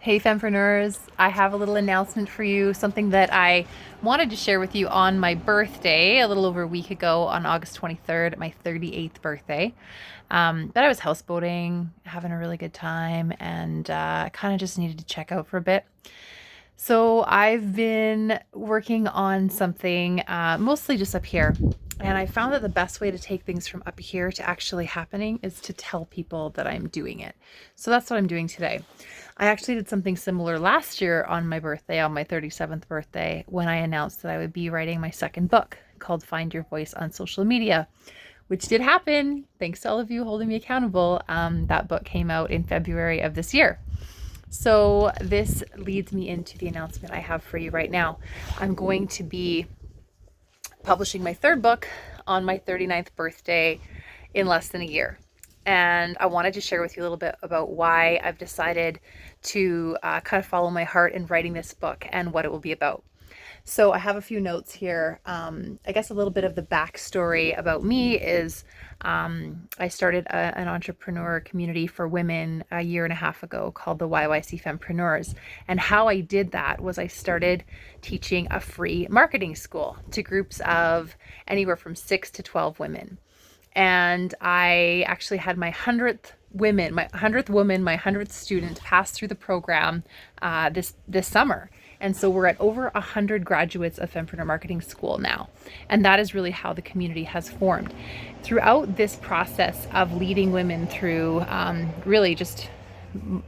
Hey Fempreneurs, I have a little announcement for you, something that I wanted to share with you on my birthday a little over a week ago on August 23rd, my 38th birthday. But I was houseboating, having a really good time, and kind of just needed to check out for a bit. So I've been working on something mostly just up here. And I found that the best way to take things from up here to actually happening is to tell people that I'm doing it. So that's what I'm doing today. I actually did something similar last year on my birthday, on my 37th birthday, when I announced that I would be writing my second book called Find Your Voice on Social Media, which did happen. Thanks to all of you holding me accountable. That book came out in February of this year. So this leads me into the announcement I have for you right now. I'm going to be publishing my third book on my 39th birthday in less than a year. And I wanted to share with you a little bit about why I've decided to kind of follow my heart in writing this book and what it will be about. So I have a few notes here. I guess a little bit of the backstory about me is I started an entrepreneur community for women a year and a half ago called the YYC Fempreneurs. And how I did that was I started teaching a free marketing school to groups of anywhere from 6 to 12 women. And I actually had my 100th woman, my 100th student pass through the program this summer. And so we're at over 100 graduates of Fempreneur Marketing School now. And that is really how the community has formed. Throughout this process of leading women through really just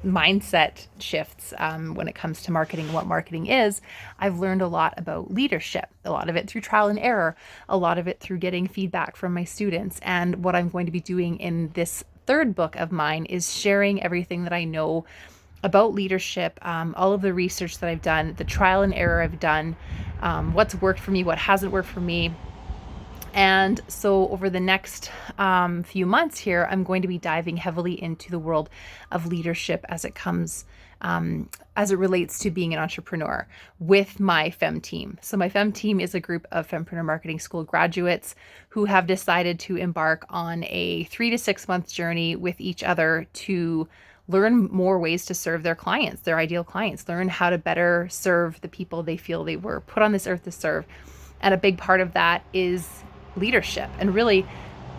mindset shifts when it comes to marketing, what marketing is, I've learned a lot about leadership, a lot of it through trial and error, a lot of it through getting feedback from my students. And what I'm going to be doing in this third book of mine is sharing everything that I know about leadership, all of the research that I've done, the trial and error I've done, what's worked for me, what hasn't worked for me. And so over the next few months here, I'm going to be diving heavily into the world of leadership as it comes, as it relates to being an entrepreneur with my Fem team. So my Fem team is a group of Fempreneur Marketing School graduates who have decided to embark on a 3 to 6 month journey with each other to learn more ways to serve their clients, their ideal clients, learn how to better serve the people they feel they were put on this earth to serve. And a big part of that is leadership. And really,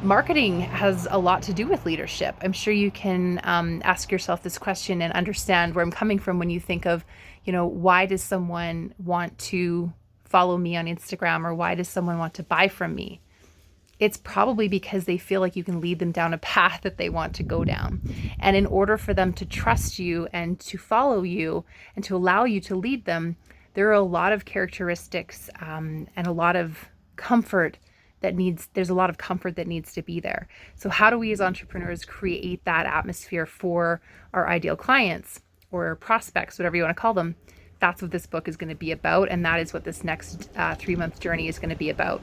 marketing has a lot to do with leadership. I'm sure you can ask yourself this question and understand where I'm coming from when you think of, why does someone want to follow me on Instagram, or why does someone want to buy from me? It's probably because they feel like you can lead them down a path that they want to go down. And in order for them to trust you and to follow you and to allow you to lead them, there are a lot of characteristics and a lot of comfort there's a lot of comfort that needs to be there. So how do we as entrepreneurs create that atmosphere for our ideal clients or prospects, whatever you want to call them? That's what this book is going to be about, and that is what this next 3-month journey is going to be about.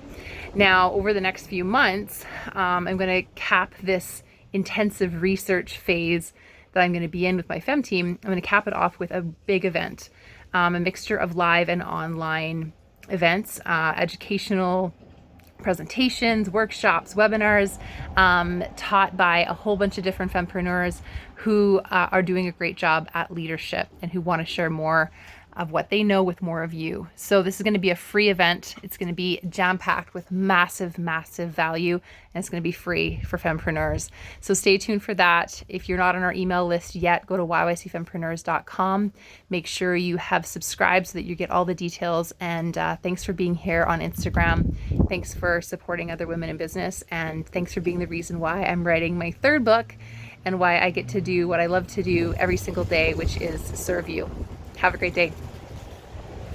Now, over the next few months, I'm going to cap this intensive research phase that I'm going to be in with my Fem team. I'm going to cap it off with a big event, a mixture of live and online events, educational presentations, workshops, webinars, taught by a whole bunch of different fempreneurs who are doing a great job at leadership and who want to share more of what they know with more of you. So this is going to be a free event. It's going to be jam-packed with massive, massive value, and it's going to be free for fempreneurs. So stay tuned for that. If you're not on our email list yet, go to yycfempreneurs.com. Make sure you have subscribed so that you get all the details. And thanks for being here on Instagram. Thanks for supporting other women in business. And thanks for being the reason why I'm writing my third book and why I get to do what I love to do every single day, which is serve you. Have a great day.